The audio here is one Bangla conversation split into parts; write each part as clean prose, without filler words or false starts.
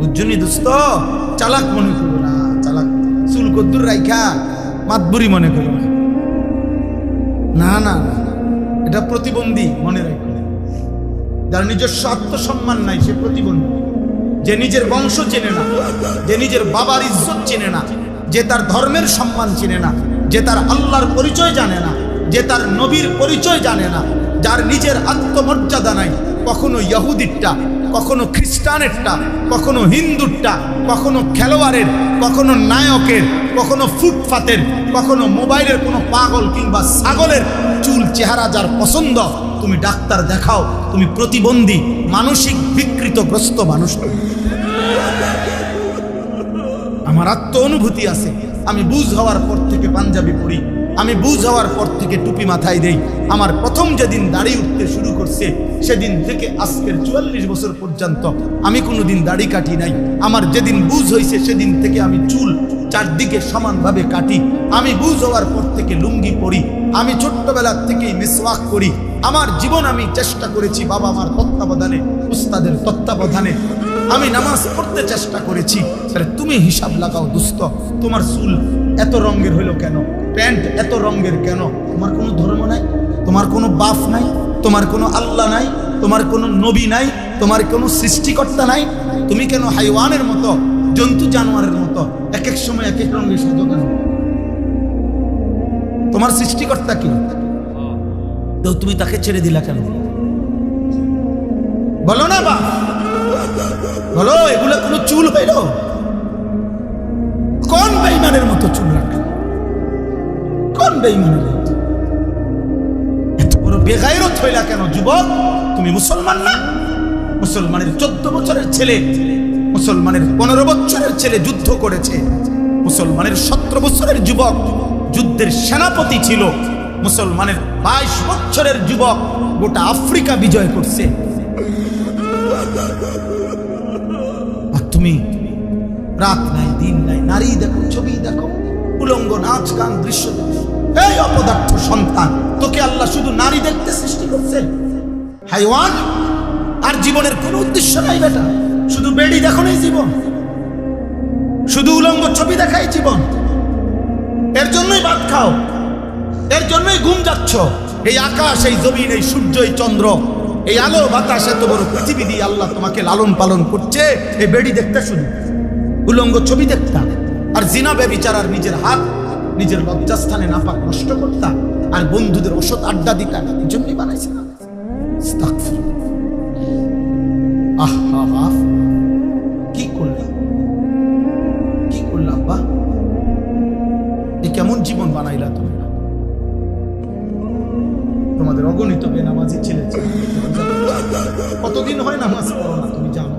বুঝছনি দোস্ত, চালাক মনে করো না, চালাক চুল কদ্দুর রাইখা মাতবুরি মনে করো না, না না না, এটা প্রতিবন্ধী মনে রাখো। যার নিজস্ব আত্মসম্মান নাই সে প্রতিবন্ধী। যে নিজের বংশ চেনে না, যে নিজের বাবার ইজ্জত চেনে না, যে তার ধর্মের সম্মান চেনে না, যে তার আল্লাহর পরিচয় জানে না, যে তার নবীর পরিচয় জানে না, যার নিজের আত্মমর্যাদা নাই, কখনো ইহুদিরটা, কখনো খ্রিস্টানেরটা, কখনো হিন্দুরটা, কখনো খেলোয়াড়ের, কখনো নায়কের, কখনো ফুটপাতের, কখনো মোবাইলের কোনো পাগল কিংবা ছাগলের চুল চেহারা যার পছন্দ, তুমি ডাক্তার দেখাও, তুমি প্রতিবন্ধী, মানসিক বিকৃতগ্রস্ত মানুষ। আমার আত্ম অনুভূতি আছে, আমি বুঝ হওয়ার পর থেকে পাঞ্জাবি পরি, আমি বুঝ হওয়ার পর থেকে টুপি মাথায় দেই। আমার প্রথম যেদিন দাড়ি উঠতে শুরু করছে সেদিন থেকে আজকের 44 বছর পর্যন্ত আমি কোনোদিন দাড়ি কাটি নাই। আমার যেদিন বুঝ হয়েছে সেদিন থেকে আমি চুল চারদিকে সমানভাবে কাটি। আমি বুঝ হওয়ার পর থেকে লুঙ্গি পরি, আমি ছোট্টবেলার থেকেই মিসওয়াক করি। আমার জীবন আমি চেষ্টা করেছি বাবা মার তত্ত্বাবধানে, উস্তাদের তত্ত্বাবধানে আমি নামাজ পড়তে চেষ্টা করেছি। তাহলে তুমি হিসাব লাগাও দোস্ত, তোমার চুল এত রঙের হইলো কেন, প্যান্ট এত রঙের কেন? তোমার কোনো ধর্ম নাই, তোমার কোনো বাপ নাই, তোমার কোনো আল্লাহ নাই, তোমার কোনো নবী নাই, তোমার কোনো সৃষ্টিকর্তা নাই। তুমি কেন হাইওয়ানের মতো, জন্তু জানোয়ারের মতো এক এক সময় এক এক রঙের সাজো কেন? তোমার সৃষ্টিকর্তা কি? তো তুমি তাকে ছেড়ে দিলা কেন? বলো না বা বলো, এগুলো কোনো চুল হইল? কোন বেঈমানের মতো চুল রাখলো? কোন বেঈমানের মতো? এত বড় বেগায়রত হইলা কেন যুবক? তুমি মুসলমান না? মুসলমানের 14 বছরের ছেলে, মুসলমানের 15 বছরের ছেলে যুদ্ধ করেছে, মুসলমানের 17 বছরের যুবক যুদ্ধের সেনাপতি ছিল, মুসলমানের 22 বছরের যুবক গোটা আফ্রিকা বিজয় করছে। আর তুমি রাত নাই দিন নাই, নারী দেখো, ছবি দেখো, উলঙ্গ নাচ গান দৃশ্য দেখো। এই অপদার্থ সন্তান, তোকে আল্লাহ শুধু নারী দেখতে সৃষ্টি করছে? হাইওয়ান। আর জীবনের কোনো উদ্দেশ্য নাই বেটা, শুধু বেড়ি দেখো নাই জীবন, শুধু উলঙ্গ ছবি দেখাই জীবন। এর জন্যই ভাত খাও, এর জন্যই ঘুম যাচ্ছ। এই আকাশ, এই জমিন, এই সূর্য, এই চন্দ্র, এই আলো বাতাস, এত বড় পৃথিবী দিয়ে আল্লাহ তোমাকে লালন পালন করছে এই বেড়ি দেখতে, শুধু উলঙ্গ ছবি দেখতাম, আর জিনা ব্যভিচার, আর নিজের হাত নিজের লজ্জাস্থানে নাপাক নষ্ট করতাম, আর বন্ধুদের ওষুধ আড্ডা দিতাম। এই জন্যই বানাইছে না? আহা, কি করলাম, কি করলাম বা? এ কেমন জীবন বানাইলা তুমি? তোমাদের অগণিত বেনামাজি ছেলে, কতদিন হয় নামাজ পড়ো না তুমি জানো?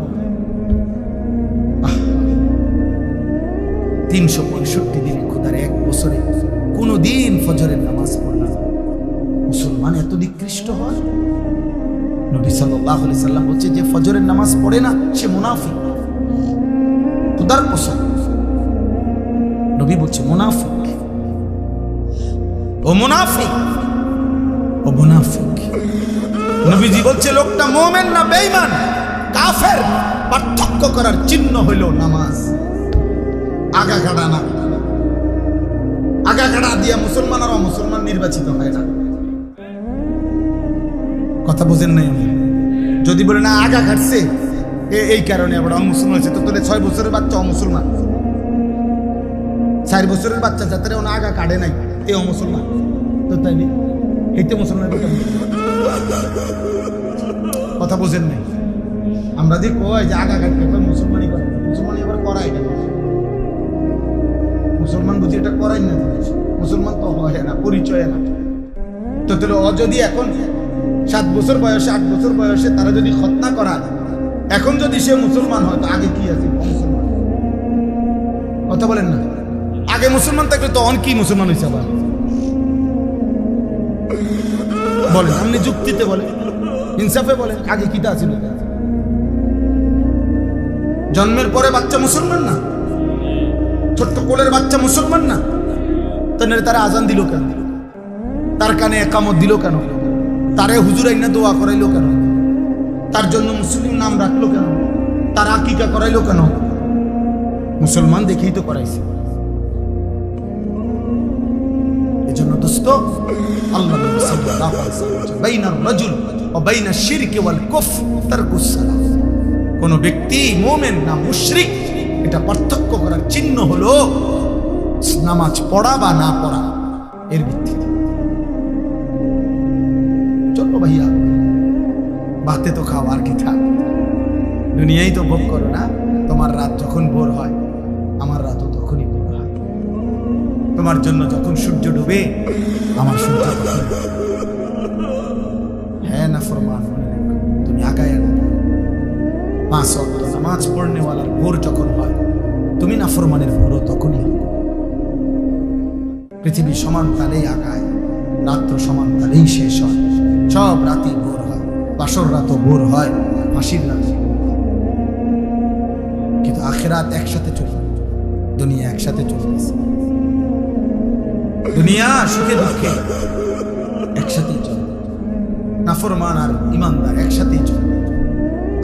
365 দিনে খোদার এক বছরে কোনো দিন ফজরের নামাজ পড়লাম। মুসলমান এত নিকৃষ্ট হয়? নবী সাল্লাল্লাহু আলাইহি সাল্লাম বলছে যে ফজরের নামাজ পড়ে না সে মুনাফিক। খোদার কসম, নবী বলছে মুনাফিক, ও মুনাফিক, ও মুনাফিক। নবীজি বলছে লোকটা মুমিন না বেঈমান, কাফের, পার্থক্য করার চিহ্ন হইল নামাজ। আগাখাড়া না, আগাখাড়া দিয়া মুসলমান আর অমুসলমান নির্বাচিত হয় না। কথা বোঝেন নাই? যদি বলে না আগা ঘাটছে এই কারণে আবার অমুসলমান হয়েছে, তো তোলে 6 বছরের বাচ্চা অমুসলমান, 4 বছরের বাচ্চা যাতে ওনা আগা কাটে নাই এ অমুসলমান, তো তাই এইতে মুসলমান। কথা বোঝেন নাই? আমরা যে কয় যে আগা কাটতে মুসলমানই করে, মুসলমানই আবার করাই না। মুসলমান বুঝি এটা করাই না, মুসলমান তো হয় না, পরিচয় না। তো তাহলে ও যদি এখন 7 বছর বয়সে, 8 বছর বয়সে তারা যদি খতনা করায়, এখন যদি সে মুসলমান হয় তো আগে কি আছে? মুসলমান। কথা বলেন না? আগে মুসলমান থাকলে তো অন কি মুসলমান হয়েছে আবার? বলেন, আপনি যুক্তিতে বলেন, ইনসাফে বলেন, আগে কিটা ছিল? জন্মের পরে বাচ্চা মুসলমান না? ছোট্ট কোলের বাচ্চা মুসলমান না? তাহলে তারা আজান দিল কেন? তার কানে একামত দিল কেন? তারে হুজুর আইনা দোয়া করাইলো কেন? তার জন্য মুসলিম নাম রাখলো কেন? তার আকিকা করাইলো কেন? মুসলমান দেখেই তো করাইছে। এজন্য দোস্ত, আল্লাহ নবী সাল্লাল্লাহু আলাইহি ওয়াসাল্লাম বলেছেন, বাইনার রাজুল ওয়া বাইনাশ শিরকি ওয়াল কুফর তারকুস সালাহ। কোন ব্যক্তি মুমিন না মুশরিক, এটা পার্থক্য করার চিহ্ন হলো নামাজ পড়া বা না পড়া এর ভিত্তিতে। চলো ভাইয়া, বাতে তো খাও, আর কি থাক, দুনিয়াই তো ভোগ করো না। তোমার রাত যখন ভোর হয়, আমার রাতও তখনই ভোর হয়। তোমার জন্য যখন সূর্য ডুবে, আমার সূর্য তখন। হ্যাঁ না ফরমান, তুমি আগায় না। 5 ওয়াক্ত নামাজ পড়নেওয়ালার ভোর যখন হয়, তুমি না ফরমানের ভোরও তখনই। পৃথিবী সমান তালেই আগায়, রাত্র সমান তালেই শেষ হয়। সব রাতই ভোর হয়, বাসর রাতও ভোর হয়, ফাঁসির রাত। কিন্তু আখিরাত একসাথে চলবে, দুনিয়া একসাথে চলতেছে। দুনিয়া সুখে দুঃখে একসাথেই চলবে, নাফরমান আর ইমানদার একসাথেই চলবে,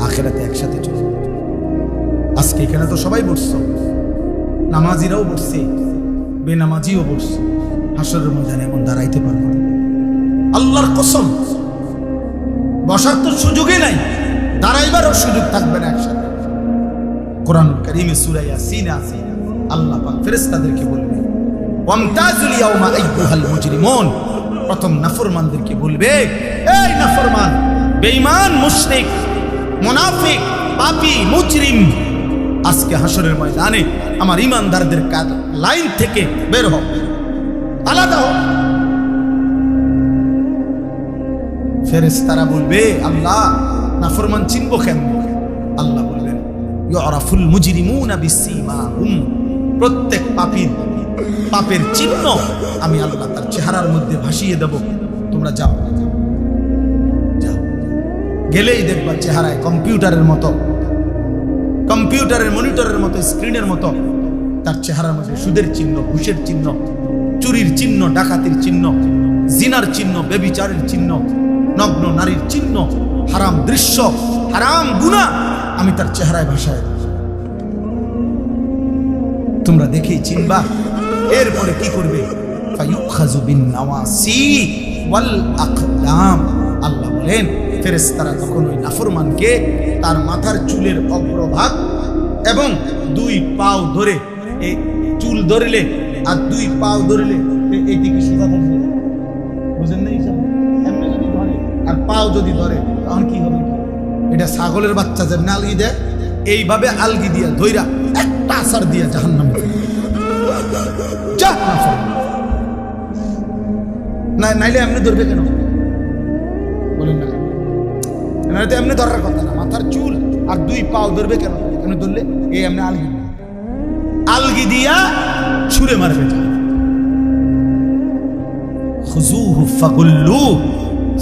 আখিরাতে একসাথে চলবে। আজকে এখানে তো সবাই বসছ, নামাজিরাও বসছে, বেনামাজিও বসছে। হাসরের ময়দানে এমন দাঁড়াইতে পারবো না, আল্লাহর কসম। বসার তো সুযোগই নাই, দাঁড়াইবারও সুযোগ থাকবে না একসাথে। কোরআন কারীমে সূরা ইয়াসিনে আছে, আল্লাহ পাক ফেরেশতাদেরকে বলবে, ওয়ামতাজুল ইয়াওমা আইয়ুহাল মুজরিমুন। প্রথম নাফরমানদেরকে বলবে, এই নাফরমান, বেঈমান, মুশরিক, মুনাফিক, পাপী, মুজরিম, আজকে হাসরের ময়দানে আমার ঈমানদারদের লাইন থেকে বের হও, আলাদা হও। ফেরেশতারা বলবে, আল্লাহ, নাফরমান চিনবো কেমনে? আল্লাহ বলবেন, ইউরাফুল মুজরিমুনা বিসীমাহুম। প্রত্যেক পাপীর পাপের চিহ্ন আমি আল্লাহ তার চেহারার মধ্যে ভাসিয়ে দেব। তোমরা যাও, যাও। গেলেই দেখবা চেহারায় কম্পিউটারের মতো, কম্পিউটারের মনিটরের মতো, স্ক্রিনের মতো তার চেহারার মধ্যে সুদের চিহ্ন, ঘুষের চিহ্ন, চুরির চিহ্ন, ডাকাতির চিহ্ন, জিনার চিহ্ন, ব্যভিচারের চিহ্ন, নগ্ন নারীর চিহ্ন, হারাম দৃশ্য, হারাম গুনাহ আমি তার চেহারায় ভাসায়। তোমরা দেখেই চিনবা। এরপরে কি করবে? ফায়ুখাযু বিন নাওয়াসি ওয়াল আকদাম। আল্লাহ বলেন, ফেরেশতারা তখন ওই নাফরমানকে তার মাথার চুলের অগ্রভাগ এবং 2 পাও ধরে, এই চুল ধরলে আর 2 পাও ধরলে এইদিকে সোজা থাকবে, বুঝেন না? এমনি যদি ধরে আর পাও যদি ধরে, তখন কি হবে? এটা ছাগলের বাচ্চা যেমন আলগি দেয়, এইভাবে আলগি দিয়া ধইরা একটা আসার দিয়া জাহান্নামে না। নাইলে এমনি ধরবে কেন বলেন না? তো এমনি ধরার কথা না, মাথার চুল আর 2 পাও ধরবে কেন? এমনি ধরলে এই এমনি আলগি দিয়া ছুঁড়ে মারবে। খুযুহু ফাগুল্লু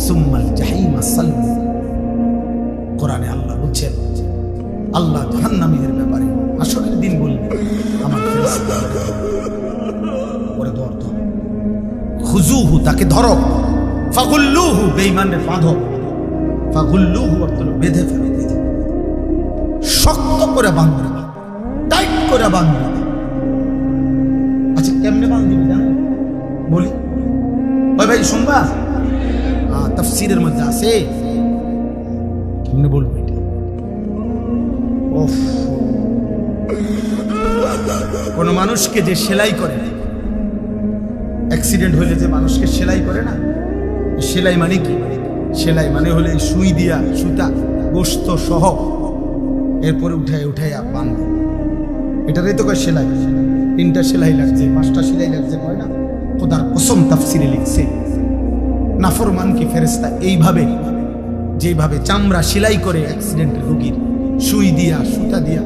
সুম্মাল জাহিমা সাল্লু। কোরআনে আল্লাহ বলছেন, আল্লাহ জাহান্নামীদের ব্যাপারে হাসরের দিন বলবে, আমার ফেরেশতা ওরে ধর, খুযুহু তাকে ধরো, ফাগুল্লুহু বেঈমানের বাঁধো। ফাগুল্লুহু অর্থ বেঁধে ফেলে, শক্ত করে বাঁধবে, টাইট করে বাঁধবে। আচ্ছা, কেমনে বাঁধবে জানেন? বলি, ওই ভাই শুনবা, তাফসীরের মধ্যে আছে, কেমনে বলবো এটা? কোন মানুষকে যে সেলাই করে, অ্যাক্সিডেন্ট হইলে যে মানুষকে সেলাই করে না, সেলাই মানে কি? সেলাই মানে হলে সুই দিয়া, সুতা, গোস্ত সহ এরপরে উঠাইয়া বাঁধে, এটারই তো কয় সেলাই। 3টা সেলাই লাগছে, 5টা সেলাই লাগছে, কয় না? খোদার কসম তাফসীরে লিখছে, নাফরমানকে ফেরেশতা এইভাবে, যেভাবে চামড়া সেলাই করে অ্যাক্সিডেন্টের রোগীর, সুই দিয়া, সুতা দিয়া,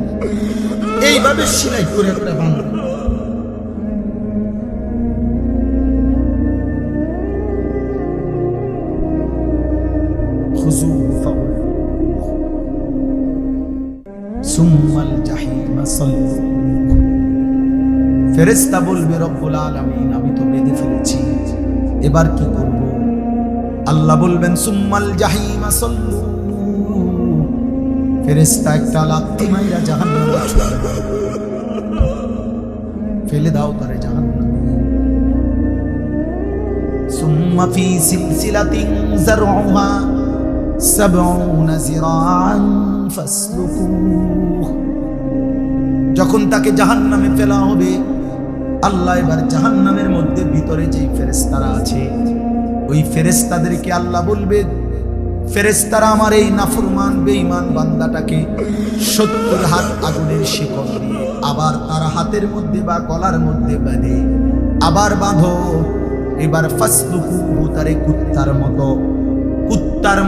এইভাবে সেলাই করে একটা বাঁধে। ফেরেশতা বলবে, রব্বুল আলামিন, আমি তো বেঁধে ফেলেছি, এবার কি করব? আল্লাহ বলবেন, সুম্মাল জাহিমা সাল্লু। ফেরেশতা একটা লাথি মাইরা জাহান্নামে ছুঁড়ে দেয়। ফেলে দাও তারে জাহান্নামে। সুম্মা ফি সিলসিলাতিন যারউহা 70 যিরাআন ফাসলুকুহ। যখন তাকে জাহান্নামে ফেলা হবে, আল্লাহ এবার জাহান্নামের মধ্যে ভিতরে যেই ফেরেশতারা আছে, ওই ফেরেশতাদেরকে আল্লাহ বলবে, ফেরেশতারা আমার এই নাফরমান বেঈমান বান্দাটাকে 70 হাত আগুনের শিকল দিয়ে আবার তার হাতের মধ্যে বা গলার মধ্যে বাঁধে, আবার বাঁধো। এবার ফাসলুকু, তারে কুত্তার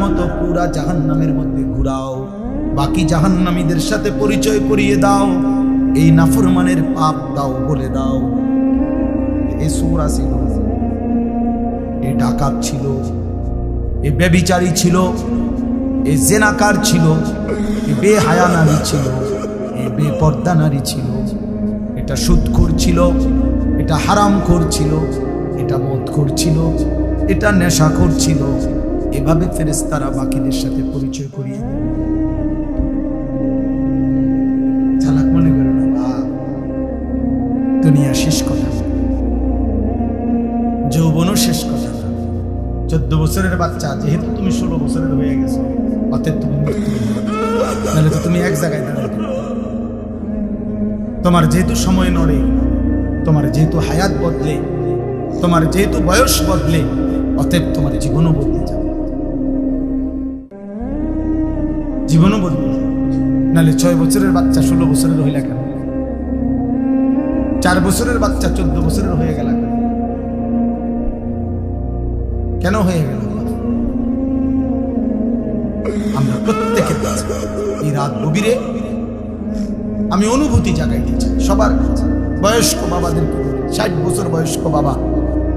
মতো পুরা জাহান্নামের মধ্যে ঘুরাও। বাকি জাহান্নামীদের সাথে পরিচয় করিয়ে দাও, এই নাফরমানের পাপ দাও বলে দাও। এ সূরা ছিল, এ ডাকাত ছিল, এ ব্যভিচারী ছিল, এ জেনাকার ছিল, এ বেহায়া নারী ছিল, এ বেপর্দা নারী ছিল, এটা সুদখোর ছিল, এটা হারামখোর ছিল, এটা মদখোর ছিল, এটা নেশাখোর ছিল। এভাবে ফেরেশতারা বাকিদের সাথে পরিচয় করিয়ে দেবে। চালাক মনে করো না, দুনিয়া শেষ কথা, যৌবনও শেষ কথা না। 14 বছরের বাচ্চা, যেহেতু তুমি 16 বছরের হয়ে গেছো, অতএব তুমি নাহলে তো তুমি এক জায়গায় দাঁড়াবে। তোমার যেহেতু সময় নড়ে, তোমার যেহেতু হায়াত বদলে, তোমার যেহেতু বয়স বদলে, অতএব তোমার জীবনও বদলে যাবে, জীবনও বদলে যাবে। নাহলে 6 বছরের বাচ্চা 16 বছরের হইলা কেন? 4 বছরের বাচ্চা 14 বছরের হয়ে গেল কেন হয়ে গেল? আমরা প্রত্যেকের কাছে এই রাত গভীরে আমি অনুভূতি জাগাইতে চাই সবার কাছে। বয়স্ক বাবাদেরকে, 60 বছর বয়স্ক বাবা,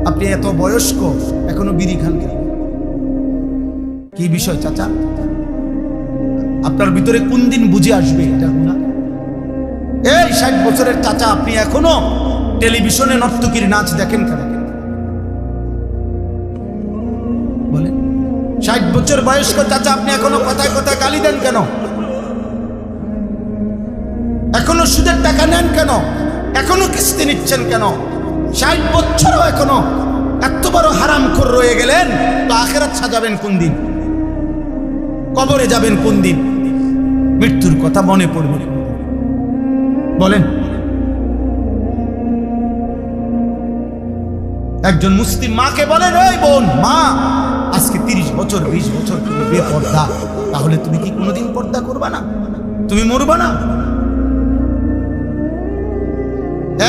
আপনি এত বয়স্ক এখনো বিড়ি খান কেন? কি বিষয় চাচা? আপনার ভিতরে কোন দিন বুঝে আসবে এটা গুনাহ? এই 60 বছরের চাচা, আপনি এখনো টেলিভিশনে নর্তকীর নাচ দেখেন কেন? বলে 60 বছর বয়স্ক চাচা, আপনি এখনো কথায় কথায় গালি দেন কেন? এখনো সুদের টাকা নেন কেন? এখনো কিস্তি নিচ্ছেন কেন? 60 বছরও এখনো এত বড় হারামখোর রয়ে গেলেন, তো আখিরাত সাজাবেন কোন দিন? কবরে যাবেন কোন দিন? মৃত্যুর কথা মনে পড়বে বলেন? একজন মুসলিম মাকে বলেন, এই বোন, মা আজকে 30 বছর 20 বছর তুমি বেপর্দা, তাহলে তুমি কি কোনোদিন পর্দা করবা না? তুমি মরবা না?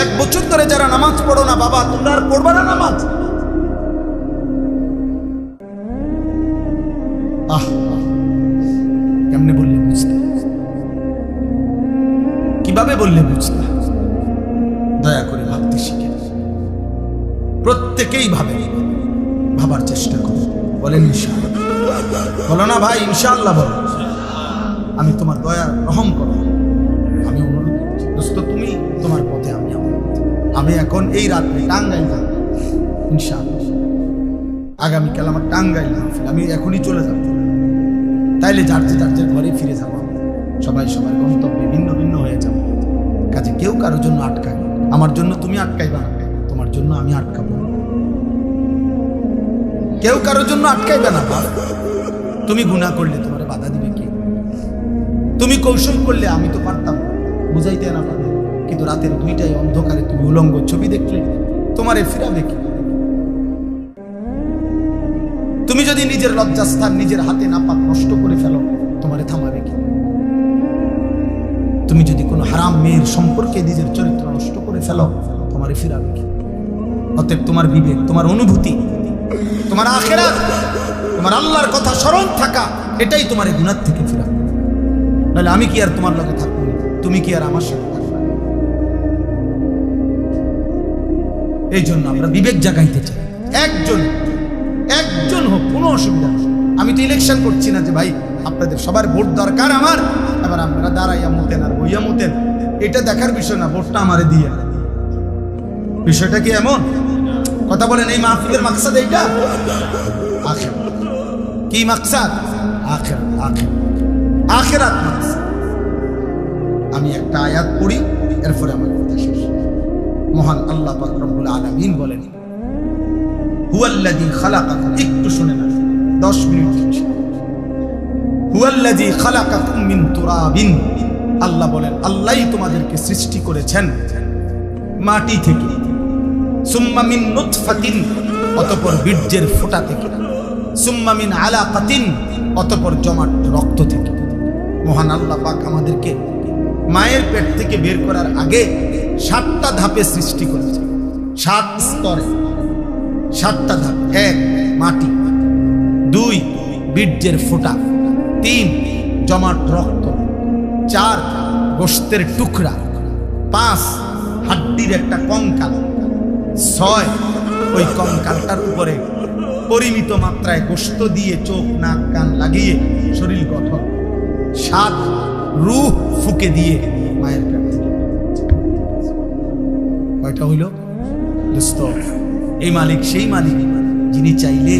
1 বছর ধরে যারা নামাজ পড়ো না বাবা, তোমরা আর পড়বা না নামাজ? কেমনে বললে বুঝতে? কিভাবে বললে বুঝতে? দয়া করে ভাবতে শিখে, প্রত্যেকেই ভাবার চেষ্টা করো। বলেন ইনশাআল্লাহ। বলো না ভাই ইনশাআল্লাহ বলো। আমি তোমার দয়া রহম করো, আমি অনুরোধ করছি দোস্ত, তুমি তোমার পথে, আমি আমার পথে। আমি এখন এই রাত্রে টাঙ্গাইল যাব ইনশাআল্লাহ, আগামীকাল আমার টাঙ্গাইল মাহফিল, আমি এখনই চলে যাব। তাইলে যার ঘরে ফিরে যাব, সবাই সবার গন্তব্যে ভিন্ন ভিন্ন হয়ে যাব। কাজে কেউ কারোর জন্য আটকায়, আমার জন্য তুমি আটকাইবা না, তোমার জন্য আমি আটকাবো। কেউ কারোর জন্য আটকাইবে না। তুমি গুনাহ করলে তোমার বাধা দিবে কে? তুমি কৌশল করলে আমি তো পারতাম বুঝাইতে না পারে, কিন্তু রাতের 2টায় অন্ধকারে তুমি উলঙ্গ ছবি দেখলে তোমারে ফিরাবে কি? তুমি যদি নিজের লজ্জাস্থান নিজের হাতে নাপাক নষ্ট করে ফেলো, তোমারে থামাবে কি? তুমি যদি কোনো হারাম মেয়ের সম্পর্কে নিজের চরিত্র নষ্ট করে ফেলো, তোমারে ফিরাবে কি? অতএব তোমার বিবেক, তোমার অনুভূতি, তোমার আখিরাত, তোমার আল্লাহর কথা স্মরণ থাকা, এটাই তোমার গুনাহ থেকে ফিরাবে। নাহলে আমি কি আর তোমার লগে থাকবো? তুমি কি আর আমার সাথে থাকবে? এই জন্য আমরা বিবেক জাগাইতে চাই। একজন হোক, কোনো অসুবিধা নেই। আমি তো ইলেকশন করছি না যে ভাই আপনাদের সবার ভোট দরকার আমার, এবার আপনারা দাঁড়াইয়া মুতেন আর বইয়া মুতেন, এটা দেখার বিষয় না। ভোটটা আমারে দিয়ে, বিষয়টা কি এমন? কথা বলেন, এই মাহফিলের মাকসাদ এইটা? আখিরাত। কি মাকসাদ? আখিরাত। মাকসাদ আমি একটা আয়াত পড়ি, এরপরে আমার কথা শেষ। মহান আল্লাহ পাক রব্বুল আলামিন বলেন, হুয়াল্লাযী খালাকাকুম, একটু শুনে না, 10 মিনিট শেষ। হুয়াল্লাযী খালাকাকুম মিন তুরাবিন, আল্লাহ বলেন আল্লাহই তোমাদেরকে সৃষ্টি করেছেন মাটি থেকে, সুম্মা মিন নুতফাতিন, অতঃপর বীর্যের ফোঁটা থেকে, সুম্মা মিন আলাকাতিন, অতঃপর জমাট রক্ত থেকে। মহান আল্লাহ পাক আমাদেরকে মায়ের পেট থেকে বের করার আগে 7টা ধাপে সৃষ্টি করেছে, 7 স্তরে 7টা ধাপ। 1 মাটি, 2 বীর্যের ফোঁটা, 3 জমাট রক্ত, 4 গোশতের টুকরা, 5 হাড্ডির একটা কঙ্কাল, 6 ওই কঙ্কালটার উপরে পরিমিত মাত্রায় গোশত দিয়ে চোখ নাক কান লাগিয়ে শরীর গঠন, 7 রূহ ফুকে দিয়ে মায়ের পেট থেকে। কয়টা হইল দোস্ত? এই মালিক সেই মালিক যিনি চাইলে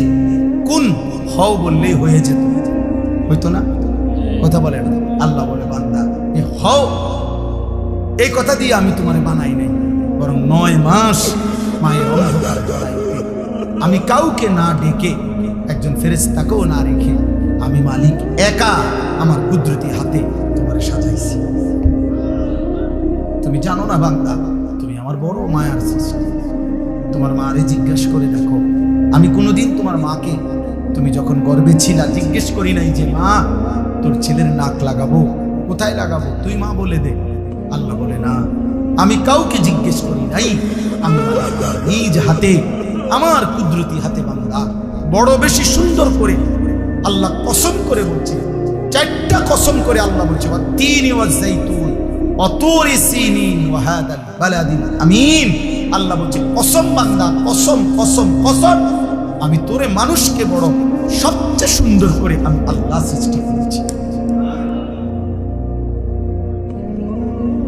কোন হও বললেই হয়ে যেত, হইতো না? কথা বলে না? আল্লাহ বলে, বান্দা এ হও, এই কথা দিয়ে আমি তোমারে বানাই নাই, বরং 9 মাস মায়ের অন্ধকার জড়াইতে আমি কাউকে না ডেকে, একজন ফেরেশতাকেও না রেখে, আমি মালিক একা আমার কুদরতি হাতে তোমারে সাজাইছি। তুমি জানো না বান্দা, তুমি আমার বড় মায়ার সৃষ্টি। তোমার মারে জিজ্ঞেস করে দেখো, আমি কোনোদিন তোমার মাকে, তুমি যখন গর্ভে ছিলা, জিজ্ঞেস করি নাই যে মা তোর ছেলের নাক লাগাবো, কোথায় লাগাবো, তুই মা বলে দে। আল্লাহ বলে না, আমি কাউকে জিজ্ঞেস করি নাই, আমি নিজ হাতে, আমার কুদরতি হাতে বান্দা বড় বেশি সুন্দর করে আল্লাহ কসম করে বলছে, 4টা কসম করে আল্লাহ বলছে, ওয়াত-তিনি ওয়াজ-যাইতুন ওয়া তুরি সিনিন ওয়া হাদাল বালাদিল আমিন। আল্লাহ বলছে কসম বান্দা, কসম কসম কসম, আমি তোরে মানুষকে বড় সবচেয়ে সুন্দর করে আমি আল্লাহ সৃষ্টি করেছি,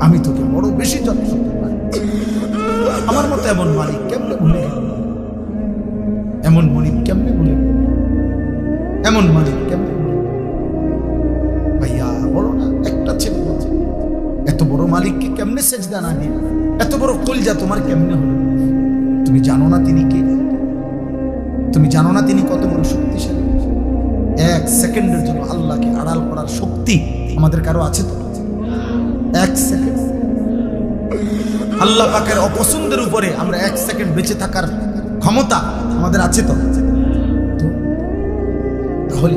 আমি তোকে বড় বেশি যত্ন করতে পারি। আমার মতো এমন মালিক কেমনে ভুলে গেল? এমন মালিক কেমনে ভুলে গেল? এমন মালিক কেমনে ভুলে গেল? ভাইয়া বলো না, একটা ছেলে বলছে এত বড় মালিককে কেমনে সেজদা না দিয়ে, এত বড় কলজা তোমার কেমনে হলো? তুমি জানো না তিনি কে? তুমি জানো না তিনি কত বড় শক্তিশালী? 1 সেকেন্ডের জন্য আল্লাহকে আড়াল করার শক্তি আমাদের কারো আছে তো? 1 সেকেন্ড আল্লাহ পাকের অপছন্দের উপরে আমরা 1 সেকেন্ড বেঁচে থাকার ক্ষমতা আমাদের আছে তো? তাহলে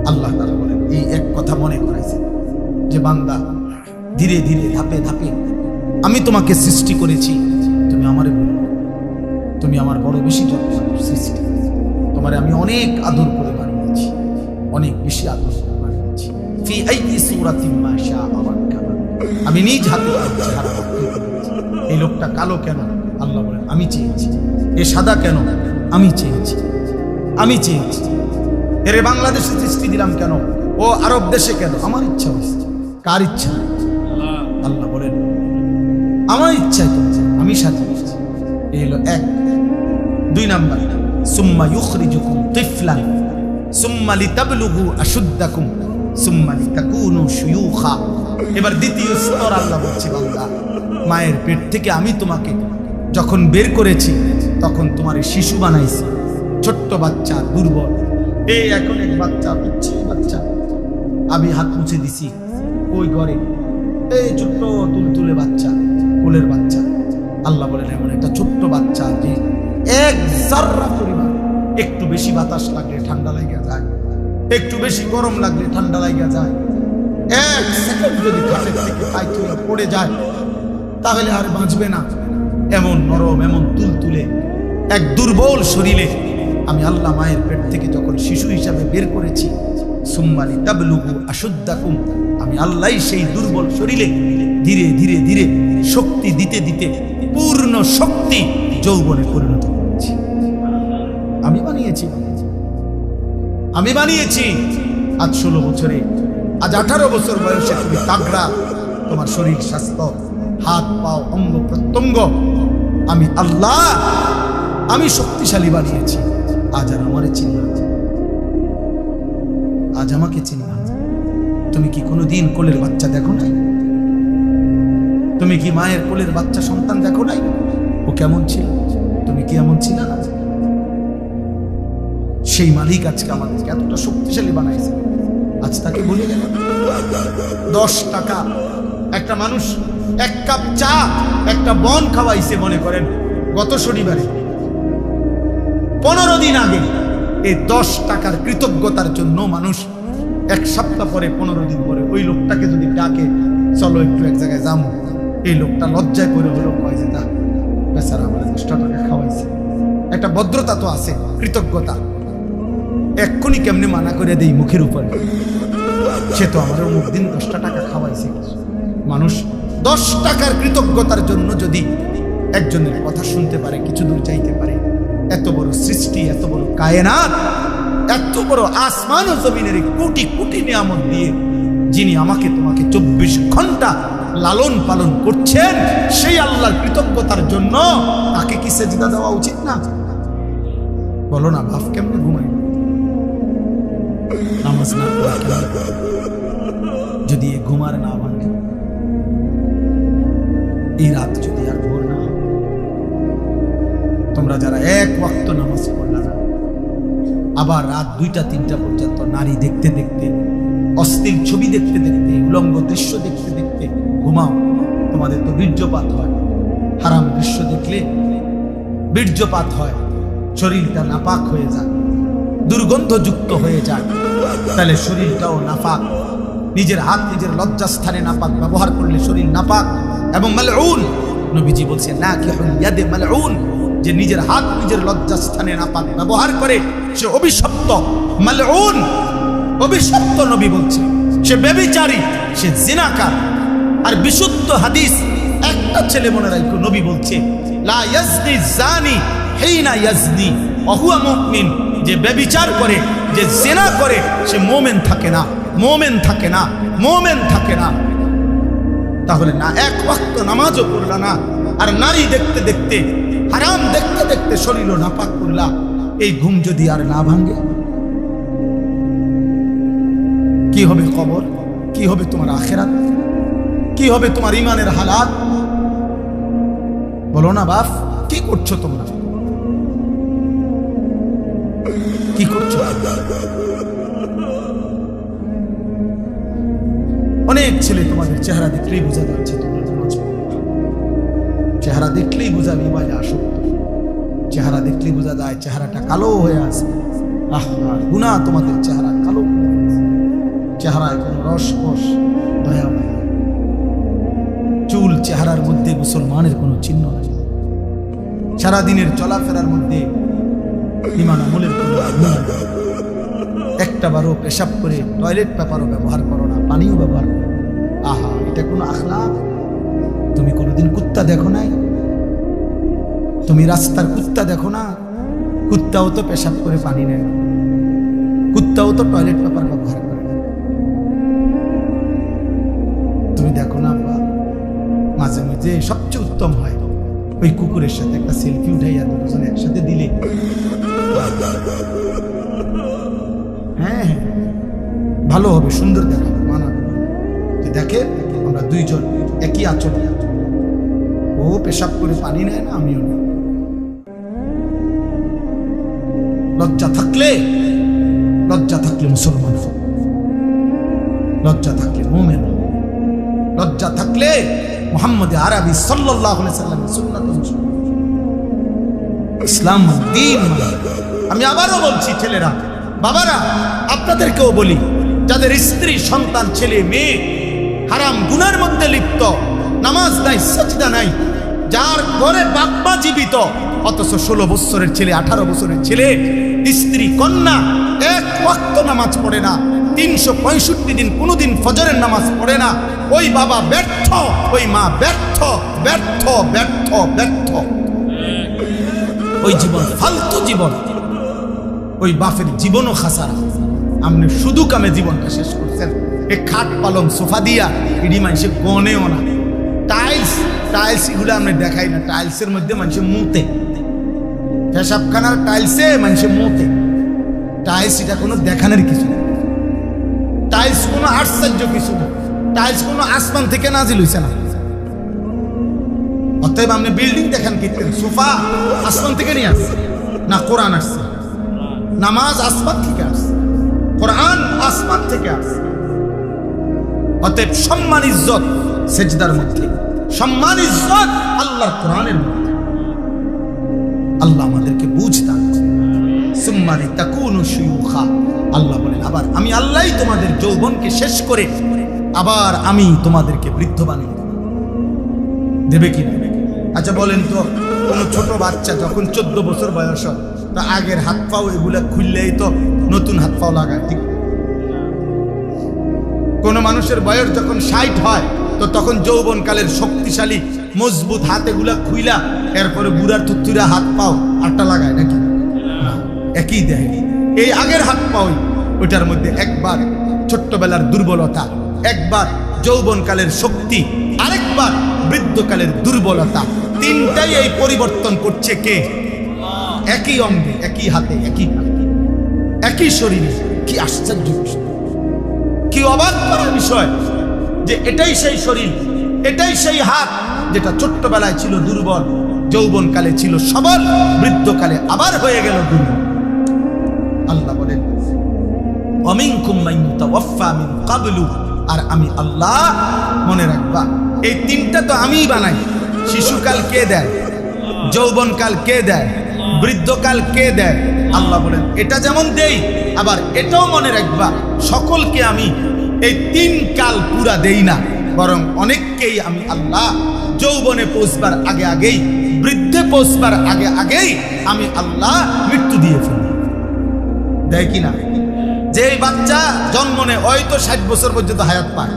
আল্লাহ তাআলা বলেন, এই এক কথা মনে করাইছে যে বান্দা, ধীরে ধীরে ধাপে ধাপে আমি তোমাকে সৃষ্টি করেছি, তুমি আমারে বলো, তুমি আমার বড় বেশি যত্ন সৃষ্টি, তোমারে আমি অনেক আদর করে বানিয়েছি, অনেক বেশি আদর করে বানিয়েছি। ফি আইয়ি সূরাতিন মা শাআ রাক্কাবা, আমি নিজ হাতে চেহারা করেছি। এই লোকটা কালো কেন? আল্লাহ বলেন আমি চেয়েছি। এ সাদা কেন? আমি চেয়েছি, আমি চেয়েছি। এরে বাংলাদেশে সৃষ্টি দিলাম কেন? ও আরব দেশে কেন? আমার ইচ্ছা হয়েছে। কার ইচ্ছা? আল্লাহ বলেন আমার ইচ্ছাই তো আমি সাজিয়েছি। এই হলো 1। 2 নাম্বার, সুম্মা ইউখরিজুকুম তিফলান সুম্মা লিতাবলুগু আশুদ্দাকুম সুম্মা লিতাকুনু শুয়ুখা। এবার দ্বিতীয় স্তর আল্লাহ বলছে, বান্দা মায়ের পেট থেকে আমি তোমাকে যখন বের করেছি তখন তোমার শিশু বানাইছি, ছোট্ট বাচ্চা, দুর্বল। এই এখন এক বাচ্চা, পিচ্ছি বাচ্চা, আমি হাত মুছে দিছি ওই ঘরে, এই ছোট্ট তুলতুলে বাচ্চা, কোলের বাচ্চা। আল্লাহ বলেন এমন একটা ছোট্ট বাচ্চা যে 1 জাররা পরিমাণ, একটু বেশি বাতাস লাগলে ঠান্ডা লাগিয়া যায়, একটু বেশি গরম লাগলে ঠান্ডা লাগিয়া যায়। 1 সেকেন্ড যদি খাটের থেকে কাইট হয়ে পড়ে যায় তাহলে আর বাঁচবে না। এমন নরম, এমন তুলতুলে এক দুর্বল শরীরে আমি আল্লাহ মায়ের পেট থেকে যখন শিশু হিসাবে বের করেছি, সুম্মা লিতাবলুগু আশুদ্দাকুম, আমি আল্লাহ সেই দুর্বল শরীরে ধীরে ধীরে ধীরে শক্তি দিতে দিতে পূর্ণ শক্তি যৌবনে পরিণত করেছি। আমি বানিয়েছি, আমি বানিয়েছি। আজ 16 বছরে, আজ 18 বছর বয়সে তুমি তাগড়া, তোমার শরীর স্বাস্থ্য, হাত পাও, অঙ্গ প্রত্যঙ্গ আমি আল্লাহ, আমি শক্তিশালী বানিয়েছি। আজ আর আমারে চিনলাম, আজ আমাকে চিনলাম, তুমি কি কোনোদিন কোলের বাচ্চা দেখো নাই? তুমি কি মায়ের কোলের বাচ্চা সন্তান দেখো নাই? ও কেমন ছিল? তুমি কি এমন ছিল না? সেই মালিক আজকে আমাদেরকে এতটা শক্তিশালী বানাইছে, আজ তাকে বলে গেল 10 টাকা একটা মানুষ এক কাপ চা একটা বন খাওয়াইছে। মনে করেন গত শনিবারে 15 দিন আগে এই 10 টাকার কৃতজ্ঞতার জন্য মানুষ এক সপ্তাহ পরে 15 দিন পরে ওই লোকটাকে যদি ডাকে চলো একটু এক জায়গায় যাবো, এই লোকটা লজ্জায় পড়ে হলো কয় যে তা বেচারা আমার 10 টাকা খাওয়াইছে। একটা ভদ্রতা তো আছে, কৃতজ্ঞতা। এক্ষুনি কেমনে মানা করে দেই মুখের উপরে, সে তো আমার অমুক দিন 10 টাকা খাওয়াইছে। মানুষ 10 টাকার কৃতজ্ঞতার জন্য যদি একজনের কথা শুনতে পারে, কিছু দূর যাইতে পারে। এত বড় সৃষ্টি, এত বড় কায়নাত, এত বড় আসমান ও জমিনের কোটি কোটি নিয়ামত দিয়ে যিনি আমাকে তোমাকে 24 ঘন্টা লালন পালন করছেন, সেই আল্লাহর কৃতজ্ঞতার জন্য তাকে কি সেজদা দেওয়া উচিত না? বলো না, ভাব কেমনে ঘুমাই নামাজ না যদি এ ঘুমার না ভাঙে, এই রাত যদি আর ভোর না হয়, তোমরা যারা এক ওয়াক্ত নামাজ পড়লা না, আবার রাত 2টা 3টা পর্যন্ত নারী দেখতে দেখতে, অশ্লীল ছবি দেখতে দেখতে, উলঙ্গ দৃশ্য দেখতে দেখতে ঘুমাও, তোমাদের তো বীর্যপাত হয়। হারাম দৃশ্য দেখলে বীর্যপাত হয়, শরীরটা নাপাক হয়ে যায়, দুর্গন্ধযুক্ত হয়ে যায়। তাহলে শরীরটাও নাপাক। নিজের হাত নিজের লজ্জাস্থানে নাপাক ব্যবহার করলে শরীর নাপাক এবং মালউন। নবীজি বলছেন না কি ইয়াদে মালউন, যে নিজের হাত নিজের লজ্জাস্থানে নাপাক ব্যবহার করে সে অভিশপ্ত, মালউন, অভিশপ্ত। নবী বলছে সে ব্যভিচারী, সে জিনাকার। আর বিশুদ্ধ হাদিস একটা ছেলে মনে রাখো, নবী বলছে লা ইয়াজনি জানি হিনা ইয়াজনি ওয়া হুয়া মুমিন, যে ব্যভিচার করে, যে জিনা করে, সে মুমিন থাকে না, মুমিন থাকে না, মুমিন থাকে না। তাহলে না এক ওয়াক্ত নামাজও পড়লা না, আর নারী দেখতে দেখতে, হারাম দেখতে দেখতে শরীরও নাপাক করলা, এই ঘুম যদি আর না ভাঙে, কি হবে কবর? কি হবে তোমার আখিরাত? কি হবে তোমার ইমানের হালাত? বলো না বাপ, কি করছো তোমরা? কি করছো? অনেক ছেলে তোমাদের চেহারা দেখলেই বোঝা যাচ্ছে তোমরা নামাজ পড়ো। চেহারা দেখলেই বোঝা বিবাহে আসক্ত, চেহারা দেখলেই বোঝা যায় চেহারাটা কালো হয়ে আছে। গুনাহ, তোমাদের চেহারা কালো, চেহারায় কোনো রসকস, দয়া মায়া, চুল চেহারার মধ্যে মুসলমানের কোনো চিহ্ন নেই। সারাদিনের চলাফেরার মধ্যে ইমান আমলের কোনো আগুন নেই। একটা বারও পেশাব করে টয়লেট পেপারও ব্যবহার করো না, পানিও ব্যবহার করো। আহা, এটা কোনো আখলাক? তুমি কোনোদিন কুত্তা দেখো নাই? তুমি রাস্তার কুত্তা দেখো না? কুত্তাও তো পেশাব করে পানি নেয় না, কুত্তাও তো টয়লেট পেপার ব্যবহার করে না। তুমি দেখো না, মাঝে মাঝে সবচেয়ে উত্তম হয় ওই কুকুরের সাথে একটা সেলফি উঠাইয়া দুজন একসাথে দিলে, হ্যাঁ ভালো হবে, সুন্দর দেখাবে, মানাবে। দেখে আমরা দুইজন একই আচরণ, ও পেশাব করে পানি নেয় না, আমিও না। লজ্জা থাকলে মুসলমান, লজ্জা থাকলে মুমিন, লজ্জা থাকলে মুহাম্মদ আরবি সাল্লাল্লাহু আলাইহি সাল্লামের সুন্নাত অনুসরণ, ইসলাম দ্বীন। আমি আবারও বলছি, ছেলেরা, বাবারা, আপনাদেরকেও বলি, যাদের স্ত্রী, সন্তান, ছেলে মেয়ে হারাম গুনার মধ্যে লিপ্ত, নামাজ নাই, সাজদা নাই, যার ঘরে বাপ মা জীবিত, অথচ 16 বছরের ছেলে, 18 বছরের ছেলে, স্ত্রী, কন্যা এক ওয়াক্ত নামাজ পড়ে না, 365 দিন কোনোদিন ফজরের নামাজ পড়ে না, ওই বাবা ব্যর্থ, ওই মা ব্যর্থ, ব্যর্থ, ব্যর্থ, ব্যর্থ। ওই জীবন ফালতু জীবন, ওই বাপের জীবনও খাসারা। আপনি শুধু কামে জীবনটা শেষ করছেন। এই খাট পালং সোফা দিয়া ইডি মানুষে গনেও না, টাইলস এগুলো আপনি দেখাই না, টাইলসের মধ্যে মানুষের মুতে, পেশাবখানার টাইলসে মানুষের মুতে, টাইলস এটা কোনো দেখানোর কিছু না। টাইলস কোনো আশ্চর্য কিছু না, টাইলস কোনো আসমান থেকে নাজিল হইছে না। অতএব আপনি বিল্ডিং দেখেন কি সোফা আসমান থেকে নিয়ে আসছে না, কোরআন আসছে। নামাজ আসমান থেকে আসছে, কোরআন আসমান থেকে আসছে। অতএব সম্মান ইজ্জত সেজদার মধ্যে, সম্মান ইজ্জত আল্লাহর কোরআনের মধ্যে। আল্লাহ আমাদেরকে বুঝ দান করুন। সুম্মানি তাকুনু শুয়ুখা, আল্লাহ বলেন আবার আমি আল্লাহই তোমাদের যৌবনকে শেষ করে আবার আমি তোমাদেরকে বৃদ্ধ বানিয়ে দেবে কি না? আচ্ছা বলেন তো, কোনো ছোট বাচ্চা যখন 14 বছর বয়স হয়, তা আগের হাত পাও এগুলা খুললেই তো নতুন হাত পাও লাগায়, ঠিক? কোন মানুষের বয়স যখন 60 হয়, তো তখন যৌবনকালের শক্তিশালী মজবুত হাত এগুলা খুইলা এরপরে বুড়ার থুতুরা হাত পাও আটটা লাগায় নাকি? একই দেয়। এই আগের হাত পাওই ওইটার মধ্যে একবার ছোট্টবেলার দুর্বলতা, একবার যৌবনকালের শক্তি, আরেকবার বৃদ্ধকালের দুর্বলতা, তিনটাই এই পরিবর্তন করছে কে? একই অঙ্গে, একই হাতে, একই শরীরে। কি আশ্চর্য বিষয়, কি অবাক করার বিষয় যে এটাই সেই শরীর, এটাই সেই হাত যেটা ছোট্টবেলায় ছিল দুর্বল, যৌবনকালে ছিল সবল, বৃদ্ধকালে আবার হয়ে গেল দুর্বল। আল্লাহ বলেন ওয়ামিনকুম মান ইউতাওয়াফা মিন ক্বাবলু, আর আমি আল্লাহ, মনে রাখবা এই তিনটা তো আমিই বানাই। শিশুকাল কে দেয়? যৌবনকাল কে দেয়? বৃদ্ধকাল কে দেয়? আল্লাহ বলেন এটা যেমন দেই, আবার এটাও মনে রাখবা সকলকে আমি এই 3 কাল পুরা দেই না, বরং অনেককেই আমি আল্লাহ যৌবনে পৌঁছবার আগে আগেই, বৃদ্ধে পৌঁছবার আগে আগেই আমি আল্লাহ মৃত্যু দিয়ে ফেলি। দেয় কিনা? যে বাচ্চা জন্ম নেয় ওই তো 60 বছর পর্যন্ত হায়াত পায়,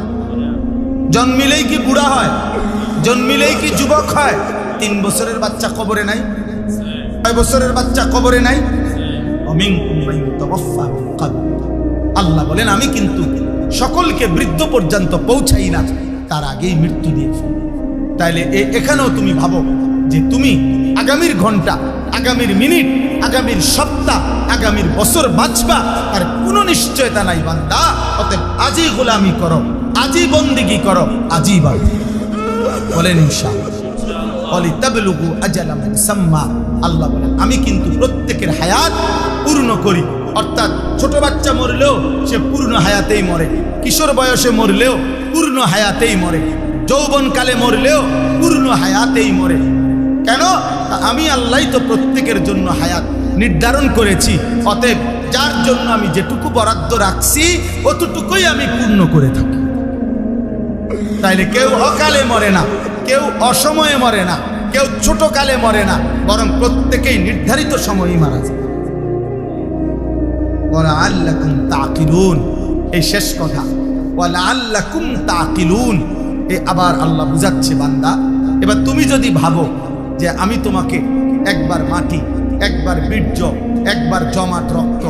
জন্মিলেই কি বুড়া হয়? জন্মিলেই কি যুবক হয়? 3 বছরের বাচ্চা কবরে নাই, 6 বছরের বাচ্চা কবরে নাই। আল্লাহ বলেন আমি কিন্তু সকলকে বৃদ্ধ পর্যন্ত পৌঁছাই না, তার আগেই মৃত্যু দিয়ে ফেলি। তাইলে এখানেও তুমি ভাবো যে তুমি আগামীর ঘন্টা, আগামীর মিনিট, আগামীর সপ্তাহ, আগামীর বছর বাঁচবা আর কোনো নিশ্চয়তা নাই বান্দা। অতএব আজই গোলামি করো, আজই বন্দেগী করো, আজই বাঁচো। বলেন ইনশাআল্লাহ। ওয়ালিতাবলুগু আজালাম মুসাম্মা, আল্লাহ বলেন আমি কিন্তু প্রত্যেকের হায়াত পূর্ণ করি। অর্থাৎ ছোট বাচ্চা মরলেও সে পূর্ণ হায়াতেই মরে, কিশোর বয়সে মরলেও পূর্ণ হায়াতেই মরে, যৌবনকালে মরলেও পূর্ণ হায়াতেই মরে। কেন? আমি আল্লাহই তো প্রত্যেকের জন্য হায়াত নির্ধারণ করেছি। অতএব যার জন্য আমি যেটুকু বরাদ্দ রাখছি অতটুকুই আমি পূর্ণ করে থাকি। তাইলে কেউ অকালে মরে না, কেউ অসময়ে মরে না, কেউ ছোট কালে মরে না, বরং প্রত্যেকেই নির্ধারিত সময়ই মারা যায়। ওয়ালাআল্লাকুম তাকিলুন, এই শেষ কথা, ওয়ালাআল্লাকুম তাকিলুন। আবার আল্লাহ বুঝাচ্ছে বান্দা, এবার তুমি যদি ভাবো যে আমি তোমাকে একবার মাটি, একবার বীর্য, একবার জমাট রক্ত,